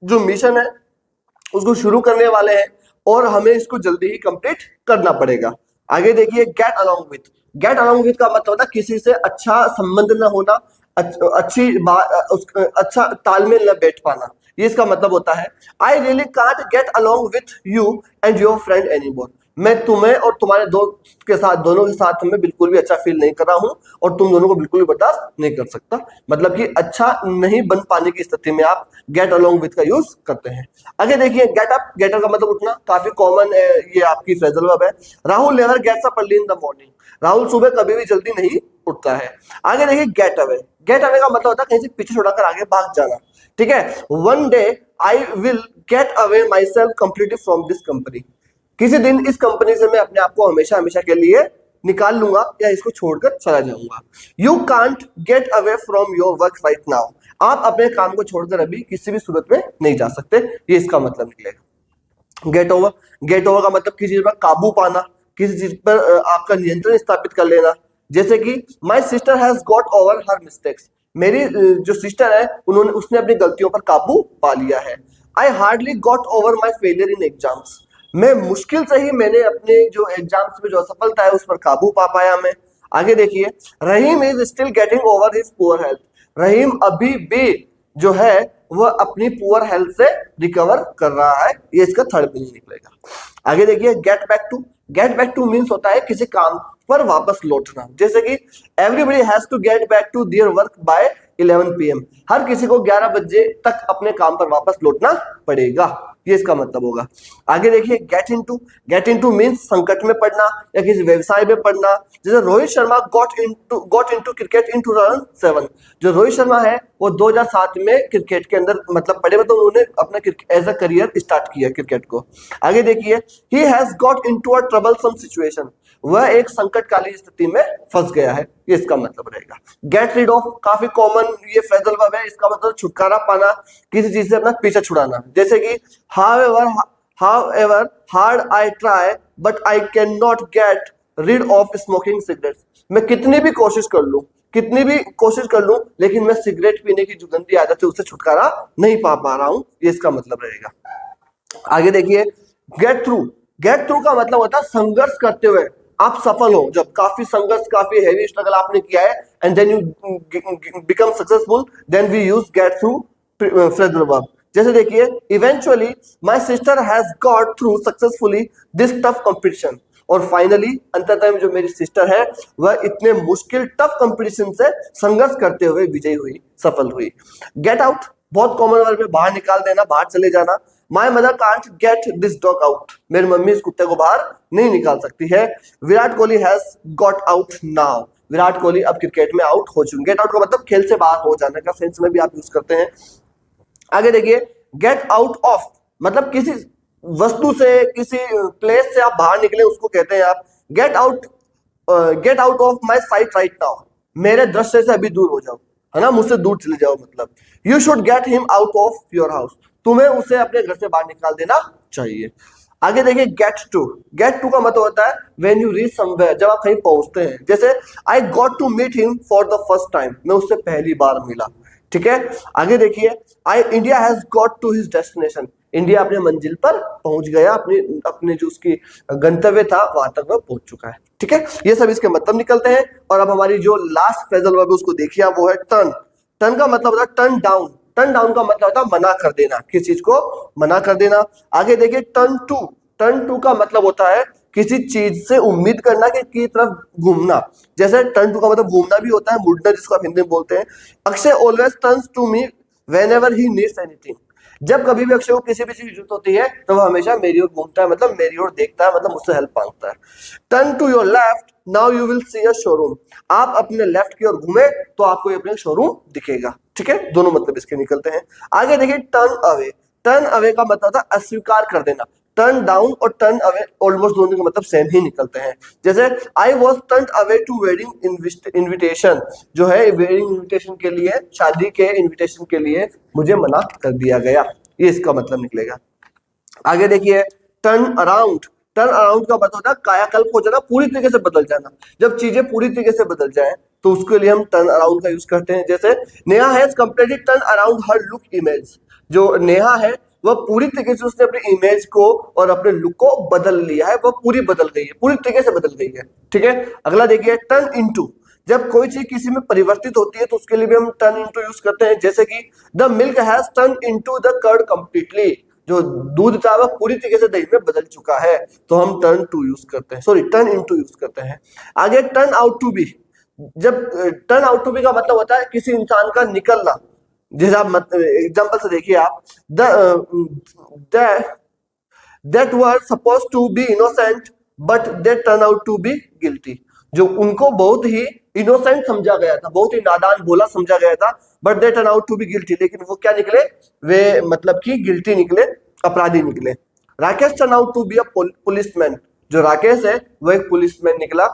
जो मिशन है उसको शुरू करने वाले हैं और हमें इसको जल्दी ही कंप्लीट करना पड़ेगा। आगे देखिए गेट अलोंग विथ का मतलब होता है किसी से अच्छा संबंध न होना, अच्छा तालमेल न बैठ पाना, ये इसका मतलब होता है। I really can't get along with you and your friend any more, मैं तुम्हें और तुम्हारे दोस्त के साथ, दोनों के साथ में बिल्कुल भी अच्छा फील नहीं कर रहा हूं और तुम दोनों को बिल्कुल भी बर्दाश्त नहीं कर सकता। मतलब कि अच्छा नहीं बन पाने की स्थिति में आप गेट अलोंग विथ का यूज करते हैं। आगे देखिए गेट अप, गेट अप का मतलब उठना, काफी कॉमन है, ये आपकी फ्रेजल वर्ब है। Rahul never gets up early in the morning, Rahul सुबह कभी भी जल्दी नहीं उठता है। आगे देखिए गेट अवे, गेट अवे का मतलब होता है कहीं से पीछे छोड़कर आगे भाग जाना, ठीक है। One day I will get away my self completely from this company, किसी दिन इस कंपनी से मैं अपने आप को हमेशा हमेशा के लिए निकाल लूंगा या इसको छोड़कर चला जाऊंगा। You can't get away from your work right now, आप अपने काम को छोड़कर अभी किसी भी सूरत में नहीं जा सकते, ये इसका मतलब निकलेगा। गेट ओवर, गेट ओवर का मतलब किसी चीज पर काबू पाना, किसी चीज पर आपका नियंत्रण स्थापित कर लेना। जैसे कि माई sister has got over her mistakes, मेरी जो सिस्टर है उसने अपनी गलतियों पर काबू पा लिया है। I hardly got over my failure in exams, मैं मुश्किल से ही मैंने अपने जो एग्जाम्स में जो असफलता है उस पर काबू पा पाया मैं। आगे देखिए Rahim is still getting over his poor health, Rahim अभी भी जो है वह अपनी पुअर हेल्थ से रिकवर कर रहा है, ये इसका थर्ड मीनिंग निकलेगा। आगे देखिए get back to, get back to means होता है किसी काम पर वापस लौटना। जैसे कि everybody has to get back to their work by 11 PM, हर किसी को 11 बजे तक अपने काम पर वापस लौटना पड़ेगा, ये इसका मतलब होगा। आगे देखिए get into, get into means संकट में पड़ना या किसी व्यवसाय में पड़ना। जैसे Rohit Sharma got into cricket in 2007, जो रोहित शर्मा है वो 2007 में क्रिकेट के अंदर मतलब पड़े, मतलब उन्होंने अपना एज अ करियर स्टार्ट किया क्रिकेट को। आगे देखिए he has got into a troublesome situation, वह एक संकटकालीन स्थिति में फंस गया है, ये इसका मतलब रहेगा। गेट रिड ऑफ काफी कॉमन ये फ्रेजल वर्ब है, इसका मतलब छुटकारा पाना, किसी चीज से अपना पीछा छुड़ाना। जैसे कि however hard I try but I cannot get rid of smoking cigarettes, मैं कितनी भी कोशिश कर लूं लेकिन मैं सिगरेट पीने की जो गंदी आदत है उससे छुटकारा नहीं पा रहा हूं, ये इसका मतलब रहेगा। आगे देखिए गेट थ्रू, गेट थ्रू का मतलब होता है संघर्ष करते हुए आप सफल हो, जब काफी संघर्ष, काफी हैवी स्ट्रगल आपने किया है and then you become successful, then we use get through phrasal verb. जैसे देखिए eventually my sister has got through successfully this tough competition, और फाइनली अंततः जो मेरी सिस्टर है वह इतने मुश्किल टफ कंपटीशन से संघर्ष करते हुए विजयी हुई, सफल हुई। गेट आउट बहुत कॉमन वर्ब है, बाहर निकाल देना, बाहर चले जाना। My mother can't get this dog out, मेरी मम्मी इस कुत्ते को बाहर नहीं निकाल सकती है। Virat Kohli has got out now, Virat Kohli अब क्रिकेट में आउट हो चुके। गेट आउट का मतलब खेल से बाहर हो जाने का सेंस में भी आप यूज करते हैं। आगे देखिए गेट आउट ऑफ मतलब किसी वस्तु से, किसी प्लेस से आप बाहर निकले उसको कहते हैं आप get out of my site right now, मेरे दृश्य से अभी दूर हो जाओ, है ना, मुझसे दूर चले जाओ। मतलब you should get him out of your house, तुम्हें उसे अपने घर से बाहर निकाल देना चाहिए। आगे देखिए गेट टू, गेट टू का मतलब होता है व्हेन यू रीच समवेयर, जब आप कहीं पहुंचते हैं। जैसे I got to meet him for the first time, मैं उससे पहली बार मिला, ठीक है। आगे देखिए India has got to his destination, India अपने मंजिल पर पहुंच गया, अपने जो उसकी गंतव्य था वहां तक वह पहुंच चुका है, ठीक है। ये सब इसके मतलब निकलते हैं। और अब हमारी जो लास्ट फ्रेजल वर्ब है उसको देखिए आप, वो है टर्न। टर्न का मतलब होता है टर्न डाउन, टर्न डाउन का मतलब होता है मना कर देना, किसी चीज को मना कर देना। आगे देखिए टर्न टू, टर्न टू का मतलब होता है किसी चीज से उम्मीद करना की तरफ घूमना। जैसे टर्न टू का मतलब घूमना भी होता है, मुड़ना जिसको आप हिंदी में बोलते हैं। Akshay always turns to me whenever he needs anything, जब कभी भी अक्षय को किसी भी चीज की जरूरत होती है तो वह हमेशा मेरी ओर घूमता है, मतलब मेरी ओर देखता है, मतलब मुझसे हेल्प मांगता है। Turn to your left now you will see a showroom, आप अपने लेफ्ट की ओर घूमे तो आपको अपने शोरूम दिखेगा, ठीक है। दोनों मतलब इसके निकलते हैं। आगे देखिए टर्न अवे, टर्न अवे का मतलब होता है अस्वीकार कर देना। टर्न डाउन और टर्न अवे ऑलमोस्ट दोनों के मतलब सेम ही निकलते हैं। जैसे I was turn away to wedding invitation, जो है वेडिंग इन्विटेशन के लिए, शादी के इन्विटेशन के लिए मुझे मना कर दिया गया, ये इसका मतलब निकलेगा। आगे देखिए टर्न अराउंड, टर्न अराउंड का मतलब होता है कायाकल्प हो जाना, पूरी तरीके से बदल जाना। जब चीजें पूरी तरीके से बदल जाए तो उसके लिए हम टर्न अराउंड का यूज करते हैं। जैसे Neha has completely turn around her look image, जो नेहा है वह पूरी तरीके से उसने अपने इमेज को और अपने लुक को बदल लिया है, वह पूरी बदल गई है, पूरी तरीके से बदल गई है, ठीक है। अगला देखिए टर्न इनटू, जब कोई चीज किसी में परिवर्तित होती है तो उसके लिए भी हम टर्न इनटू यूज करते हैं, जैसे कि the milk has turn into the curd completely, जो दूध था वह पूरी तरीके से दही में बदल चुका है, तो हम टर्न टू यूज करते हैं, सॉरी टर्न इनटू यूज करते हैं। आगे टर्न आउट टू बी, जब टर्न आउट टू बी का मतलब होता है किसी इंसान का निकलना, जैसे आप एग्जांपल से देखिए आप, that were supposed to be innocent but they turn out to be guilty, जो उनको बहुत ही इनोसेंट समझा गया था, बहुत ही नादान भोला समझा गया था, but they turn out to be guilty, लेकिन वो क्या निकले, वे मतलब कि गिल्टी निकले, अपराधी निकले। Rakesh turn out to be a policeman, जो राकेश है वो एक पुलिसमैन निकला,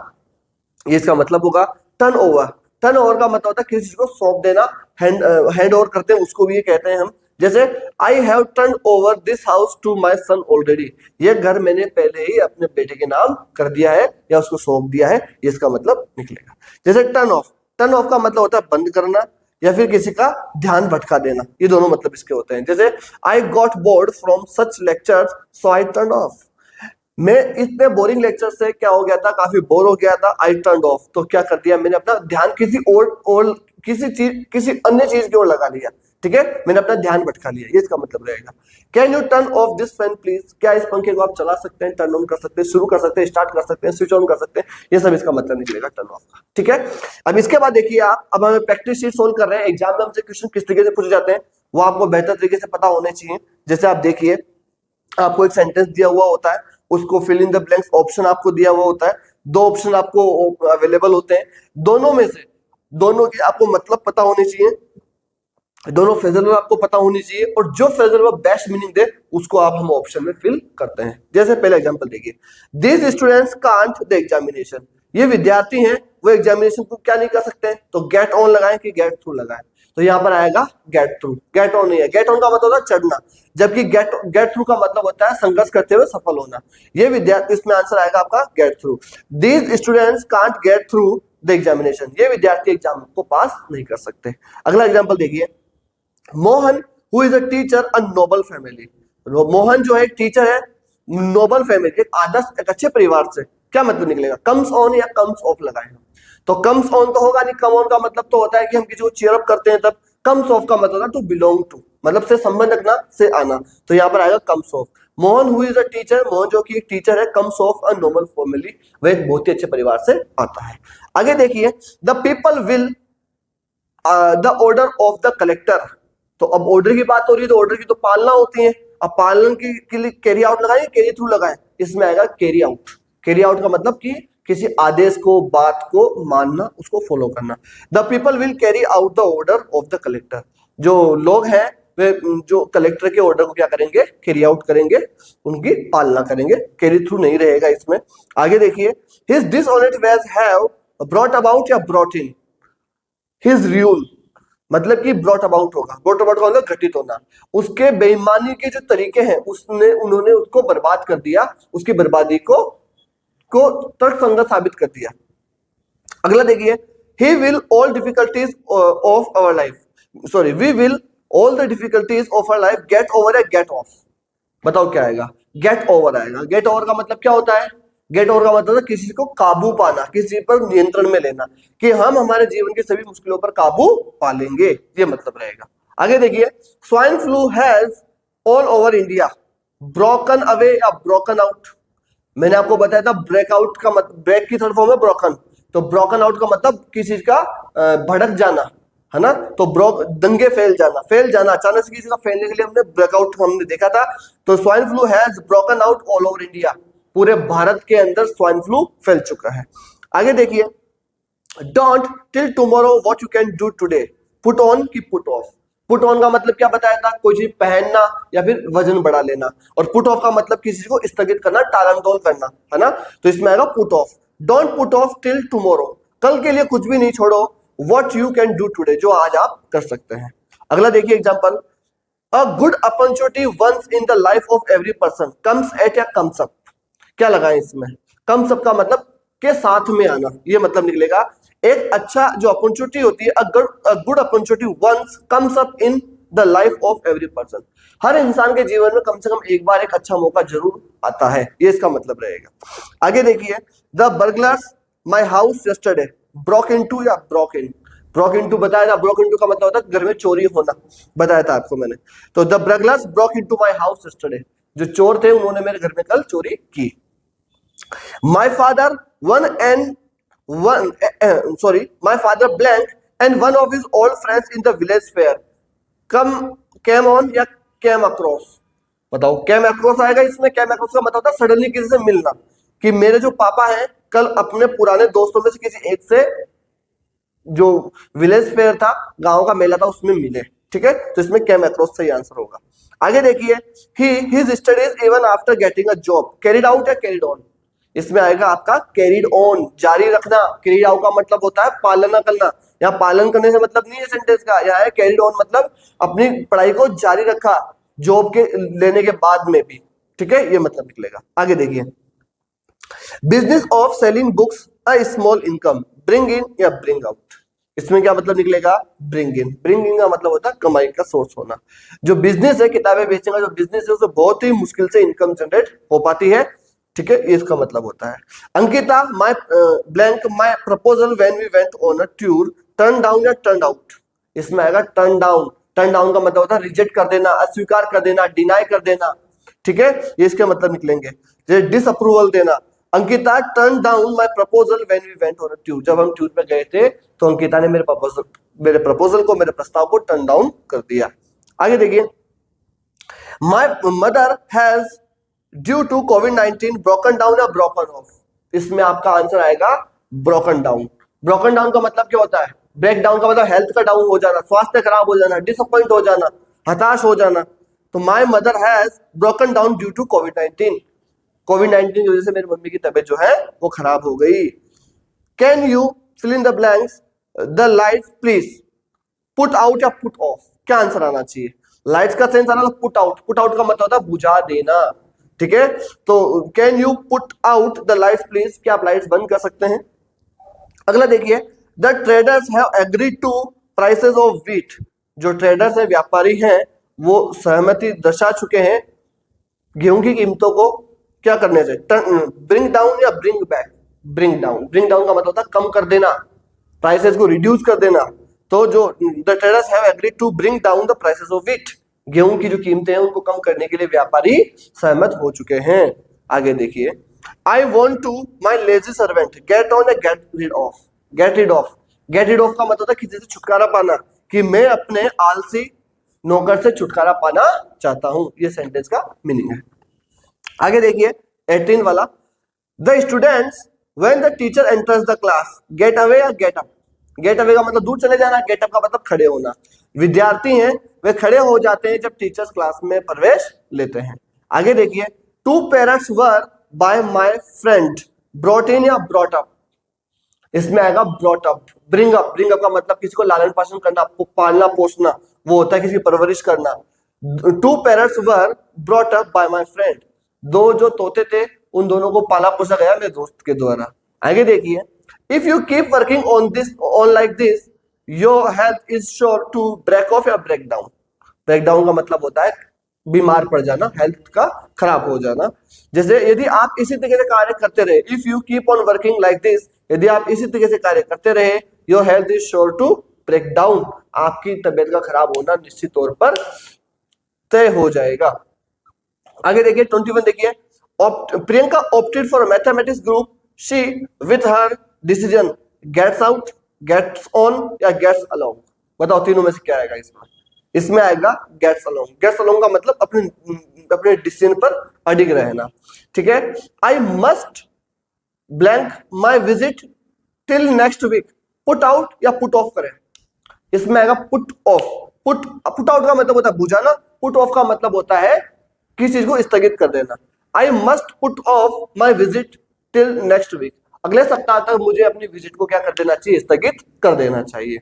ये इसका मतलब होगा। टर्न ओवर, टर्न ओवर का मतलब होता है किसी चीज को सौंप देना, हैंड ओवर करते हैं उसको भी ये कहते हैं हम, जैसे I have turn over this house to my son already, ये घर मैंने पहले ही अपने बेटे के नाम कर दिया है या उसको सौंप दिया है, ये इसका मतलब निकलेगा। जैसे टर्न ऑफ, टर्न ऑफ का मतलब होता है बंद करना या फिर किसी का ध्यान भटका देना, ये दोनों मतलब इसके होते हैं। जैसे I got bored from such lectures so I turn off, मैं इतने बोरिंग लेक्चर से क्या हो गया था, काफी बोर हो गया था, आई टर्न ऑफ, तो क्या कर दिया मैंने अपना ध्यान किसी और किसी अन्य चीज की ओर लगा लिया, ठीक है, मैंने अपना ध्यान भटका लिया, ये इसका मतलब रहेगा। Can U turn off this fan please, क्या इस पंखे को आप चला सकते हैं, टर्न ऑन कर सकते हैं, शुरू कर सकते हैं, स्टार्ट कर सकते हैं, स्विच ऑन कर सकते हैं, ये सब इसका मतलब निकलेगा टर्न ऑफ का, ठीक है। अब इसके बाद देखिए आप, अब हमें प्रैक्टिस शीट सोल्व कर रहे हैं, एग्जाम में हमसे क्वेश्चन किस तरीके से पूछे जाते हैं वो आपको बेहतर तरीके से पता होने चाहिए। जैसे आप देखिए, आपको एक सेंटेंस दिया हुआ होता है, उसको fill in the blanks option आपको दिया हुआ होता है, दो ऑप्शन आपको अवेलेबल होते हैं, दोनों में से दोनों के आपको मतलब पता होने चाहिए, दोनों फ्रेजल वर्ब आपको पता होनी चाहिए, और जो फ्रेजल वर्ब बेस्ट मीनिंग दे उसको आप हम ऑप्शन में फिल करते हैं। जैसे पहला एग्जांपल देखिए, these students can't the examination, ये विद्यार्थी हैं वो एग्जामिनेशन को क्या नहीं कर सकते हैं, तो गेट ऑन लगाएं कि गेट थ्रू लगाएं, तो यहाँ पर आएगा गेट थ्रू, गेट ऑन नहीं है, गेट ऑन का मतलब होता है चढ़ना, जबकि गेट थ्रू का मतलब होता है संघर्ष करते हुए सफल होना, ये विद्यार्थी, इसमें आंसर आएगा आपका get through. These students can't get through the examination, ये विद्यार्थी एग्जाम को पास नहीं कर सकते। अगला एग्जाम्पल देखिए, Mohan who is a teacher a Nobel family, Mohan जो है एक टीचर है नोबल फैमिली, एक आदर्श एक अच्छे परिवार से, क्या मतलब निकलेगा, कम्स ऑन या कम्स ऑफ लगाएंगे, तो कम्स ऑन तो होगा नहीं, कम ऑन का मतलब तो होता है कि हम किसी को चीयर अप करते हैं तब, कम्स ऑफ का मतलब टू बिलोंग टू, मतलब से संबंध रखना, से आना, तो यहाँ पर आएगा comes of. Mohan who is a teacher, Mohan जो कि एक टीचर है, comes of a Nobel family, वह एक बहुत ही अच्छे परिवार से आता है। आगे देखिए, the people will the order of the collector, तो अब ऑर्डर की बात हो रही है तो ऑर्डर की तो पालना होती है, अब पालन के लिए कैरी आउट लगाएं, कैरी थ्रू लगाएं, इसमें आएगा कैरी आउट। कैरी आउट का मतलब कि किसी आदेश को, बात को मानना, उसको फॉलो करना। The people will carry out the order of the collector, जो लोग हैं वे जो कलेक्टर के ऑर्डर को क्या करेंगे, कैरी आउट करेंगे, उनकी पालना करेंगे, कैरी थ्रू नहीं रहेगा इसमें। आगे देखिए, his dishonest ways have brought about या ब्रॉट इन हिज रूल, मतलब कि ब्रॉट अबाउट होगा, ब्रॉट अबाउट का मतलब घटित होना, उसके बेईमानी के जो तरीके हैं उन्होंने उसको बर्बाद कर दिया, उसकी बर्बादी को तर्कसंगत साबित कर दिया। अगला देखिए, he will all difficulties of our life, sorry we will all the difficulties of our life get over या get off, बताओ क्या आएगा, get over आएगा। get over का मतलब क्या होता है, गेट ओवर का मतलब है किसी को काबू पाना, किसी पर नियंत्रण में लेना, कि हम हमारे जीवन के सभी मुश्किलों पर काबू पा लेंगे, ये मतलब रहेगा। आगे देखिए, swine flu has all over India broken away या ब्रोकन आउट, मैंने आपको बताया था ब्रेकआउट का मतलब, ब्रेक की थर्ड फॉर्म है ब्रोकन, तो ब्रोकन आउट का मतलब किसी चीज का भड़क जाना है ना, तो दंगे फैल जाना, अचानक से किसी का फैलने के लिए हमने ब्रेकआउट हमने देखा था, तो swine flu has broken out all over India, पूरे भारत के अंदर स्वाइन फ्लू फैल चुका है। आगे देखिए, don't till tomorrow what you can do today, put on की पुट ऑफ, पुट ऑन का मतलब क्या बताया था, कोई चीज पहनना या फिर वजन बढ़ा लेना, और पुट ऑफ का मतलब किसी चीज को स्थगित करना, टालमटोल करना, है ना, तो इसमें आएगा put off. Don't put off till tomorrow, कल के लिए कुछ भी नहीं छोड़ो, what you can do today, जो आज आप कर सकते हैं। अगला देखिए example, a good opportunity once in the life of every person comes at या कम्स अप, क्या लगाएं इसमें, कम्स अप का मतलब के साथ में आना, ये मतलब निकलेगा। एक अच्छा जो अपॉर्चुनिटी होती है, a good opportunity once comes up in the life of every person, हर इंसान के जीवन में कम से कम एक बार एक अच्छा मौका जरूर आता है, ये इसका मतलब रहेगा। आगे देखिए, the burglars my house yesterday, broke into या ब्रोक इन, ब्रोक इनटू बताया था, ब्रोक इनटू का मतलब होता है घर में चोरी होना, बताया था आपको मैंने। तो the burglars broke into my house yesterday, जो चोर थे उन्होंने मेरे घर में कल चोरी की। My father my father blank and one of his old friends in the village fair came on या came across, बताओ came across आएगा इसमें। came across का मतलब होता है सडनली किसी से मिलना, कि मेरे जो पापा हैं कल अपने पुराने दोस्तों में से किसी एक से जो विलेज फेयर था, गांव का मेला था, उसमें मिले। ठीक है, तो इसमें came across सही आंसर होगा। आगे देखिए, his studies even after getting a job carried out या carried on, इसमें आएगा आपका कैरिड ऑन, जारी रखना। कैरिड आउट का मतलब होता है पालना करना, यहाँ पालन करने से मतलब नहीं है सेंटेंस का, यहाँ है कैरिड ऑन मतलब अपनी पढ़ाई को जारी रखा जॉब के लेने के बाद में भी। ठीक है, ये मतलब निकलेगा। आगे देखिए, business of selling books a small income bring in या ब्रिंग आउट, इसमें क्या मतलब निकलेगा? Bring in. ब्रिंग इन का मतलब होता है कमाई का सोर्स होना। जो बिजनेस है, किताबें बेचने का जो बिजनेस है, उससे बहुत ही मुश्किल से इनकम जनरेट हो पाती है। ठीक है, ये इसका मतलब होता है। Ankita my blank my proposal when we went on a tour turn down या टर्न आउट, इसमें आएगा टर्न डाउन। टर्न डाउन का मतलब होता है रिजेक्ट कर देना, अस्वीकार कर देना, डिनाई कर देना। ठीक है, ये इसके मतलब निकलेंगे। जैसे डिसअप्रूवल देना, Ankita turn down my proposal when we went on a tour, जब हम टूर पे गए थे तो अंकिता ने मेरे प्रपोजल को, मेरे प्रस्ताव को टर्न डाउन कर दिया। आगे देखिए, my mother has due to कोविड-19 ब्रोकन डाउन या ब्रोकन ऑफ, इसमें आपका आंसर आएगा ब्रोकन डाउन। ब्रोकन डाउन का मतलब क्या होता है? ब्रेक डाउन का मतलब हेल्थ का डाउन हो जाना, स्वास्थ्य खराब हो जाना, डिसअपॉइंट हो जाना, हताश हो जाना। तो my mother has broken down due to कोविड-19, कोविड-19 की वजह से मेरी मम्मी की तबीयत जो है वो खराब हो गई। Can you fill in the blanks the lights please, put out या पुट ऑफ, क्या आंसर आना चाहिए? लाइट्स का सेंस आना पुट आउट, पुट आउट का मतलब होता है बुझा देना। ठीक है, तो can you put out the lights please, क्या आप लाइट्स बंद कर सकते हैं? अगला देखिए, the traders have agreed to prices of wheat, जो ट्रेडर्स है, व्यापारी हैं, वो सहमति दर्शा चुके हैं गेहूं की कीमतों को क्या करने से, ब्रिंग डाउन या bring back? Bring down. Bring down का मतलब होता है कम कर देना, प्राइसेस को रिड्यूस कर देना। तो जो the traders have agreed to bring down the prices of wheat, गेहूं की जो कीमतें हैं उनको कम करने के लिए व्यापारी सहमत हो चुके हैं। आगे देखिए, I want to my lazy servant get on या get rid of. Get rid of, get rid of का मतलब होता है किसी से छुटकारा पाना, कि मैं अपने आलसी नौकर से छुटकारा पाना चाहता हूं, ये सेंटेंस का मीनिंग है। आगे देखिए 18 वाला, the students when the teacher enters the class gate away या गेट अप। गेट अवे का मतलब दूर चले जाना, गेट अप का मतलब खड़े होना। विद्यार्थी हैं वे खड़े हो जाते हैं जब टीचर्स क्लास में प्रवेश लेते हैं। आगे देखिए, two parents were by my friend brought in या ब्रॉट अप, इसमें आएगा brought up. Bring up, bring up का मतलब किसी को लालन पालन करना, पालना पोसना, वो होता है किसी की परवरिश करना। Two parents were brought up by my friend, दो जो तोते थे उन दोनों को पाला पोसा गया मेरे दोस्त के द्वारा। आगे देखिए, if you keep working on like this your health is sure to break off या ब्रेक डाउन। ब्रेक डाउन का मतलब होता है बीमार पड़ जाना, हेल्थ का खराब हो जाना। जैसे यदि आप इसी तरीके से कार्य करते रहे, if you keep on working like this, यदि आप इसी तरीके से कार्य करते रहे, your health is sure to break down, आपकी तबीयत का खराब होना निश्चित तौर पर तय हो जाएगा। आगे देखिए 21 देखिए, Priyanka opted for mathematics group, she with her decision gets out, gets on या गेट्स अलोंग, बताओ तीनों में से क्या आएगा इसमें? इसमें आएगा गेट्स अलोंग। गेट्स अलोंग का मतलब अपने डिसीजन पर अडिग रहना। ठीक है, I must blank my visit till next week, put out या पुट ऑफ करें? इसमें आएगा पुट ऑफ। पुट आउट का मतलब होता है बुझाना, पुट ऑफ का मतलब होता है किसी चीज को स्थगित कर देना। I must put off my visit till next week, अगले सप्ताह तक मुझे अपनी विजिट को क्या कर देना चाहिए? स्थगित कर देना चाहिए।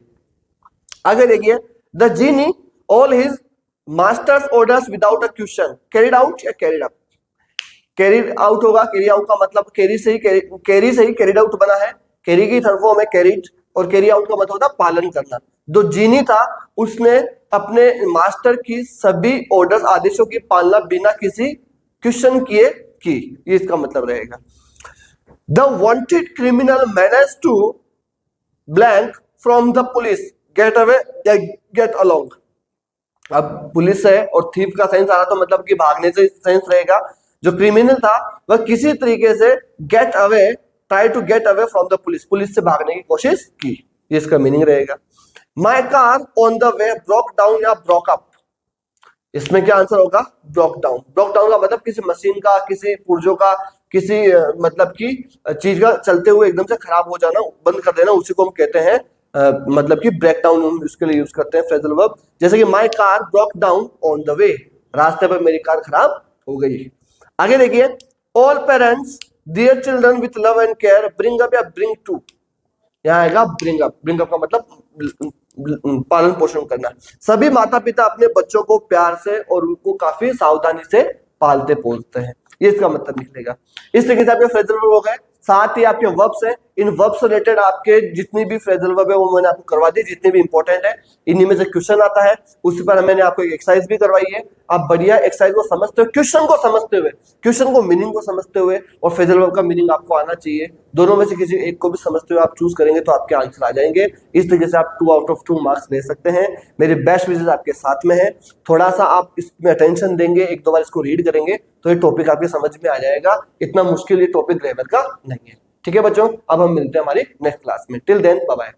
आगे देखिए, the genie all his master's orders without a question carried out या कैरिड अप? कैरिड आउट होगा। कैरी आउट का मतलब कैरी से ही कैरिड आउट बना है, कैरी की थर्ड फॉर्म है कैरिड, और कैरी आउट का मतलब होता है पालन करना। जो जीनी था उसने अपने मास्टर की सभी ऑर्डर्स, आदेशों की पालना बिना किसी क्वेश्चन किए की, ये इसका मतलब रहेगा। The wanted criminal manage to blank from the police, get away या गेट अलोंग। अब पुलिस है और थीफ का सेंस आ रहा तो मतलब कि भागने से सेंस रहेगा। जो क्रिमिनल था वह किसी तरीके से get away, try to get away from the police, police से भागने की कोशिश की, ये इसका मीनिंग रहेगा। My car on the way broke down या ब्रोक अप, इसमें क्या आंसर होगा? Broke down. ब्रोक डाउन का मतलब किसी मशीन का, किसी पुर्जों का, किसी मतलब की चीज का चलते हुए एकदम से खराब हो जाना, बंद कर देना, उसी को हम कहते हैं मतलब कि ब्रेक डाउन, हम उसके लिए यूज करते हैं फ्रेजल वर्ब। जैसे कि my car broke down on the वे, रास्ते पर मेरी कार खराब हो गई। आगे देखिए, all parents their children with love and care bring up या ब्रिंग टू, यहाँ आएगा ब्रिंग अप। ब्रिंग अप का मतलब पालन पोषण करना। सभी माता पिता अपने बच्चों को प्यार से और उनको काफी सावधानी से पालते पोसते हैं, ये इसका मतलब निकलेगा। इस तरीके से आपके फ्रेजल वर्ब हो गए। साथ ही आपके वर्ब्स हैं, इन वर्ब्स से रिलेटेड आपके जितनी भी फ्रेजल वर्ब है वो मैंने आपको करवा दी, जितने भी इंपॉर्टेंट है। इन्हीं में से क्वेश्चन आता है, उसी पर मैंने आपको एक एक्सरसाइज भी करवाई है। आप बढ़िया एक्सरसाइज को समझते हुए, क्वेश्चन को समझते हुए, क्वेश्चन को मीनिंग को समझते हुए और फ्रेजल वर्ब का मीनिंग आपको आना चाहिए, दोनों में से किसी एक को भी समझते हुए आप चूज करेंगे तो आपके आंसर आ जाएंगे। इस तरीके से आप 2 आउट ऑफ 2 मार्क्स ले सकते हैं। मेरे बेस्ट विशेस आपके साथ में है। थोड़ा सा आप इसमें अटेंशन देंगे, 1-2 बार इसको रीड करेंगे तो ये टॉपिक आपके समझ में आ जाएगा। इतना मुश्किल ये टॉपिक ग्रामर का नहीं है। ठीक है बच्चों, अब हम मिलते हैं हमारी नेक्स्ट क्लास में। Till then bye bye.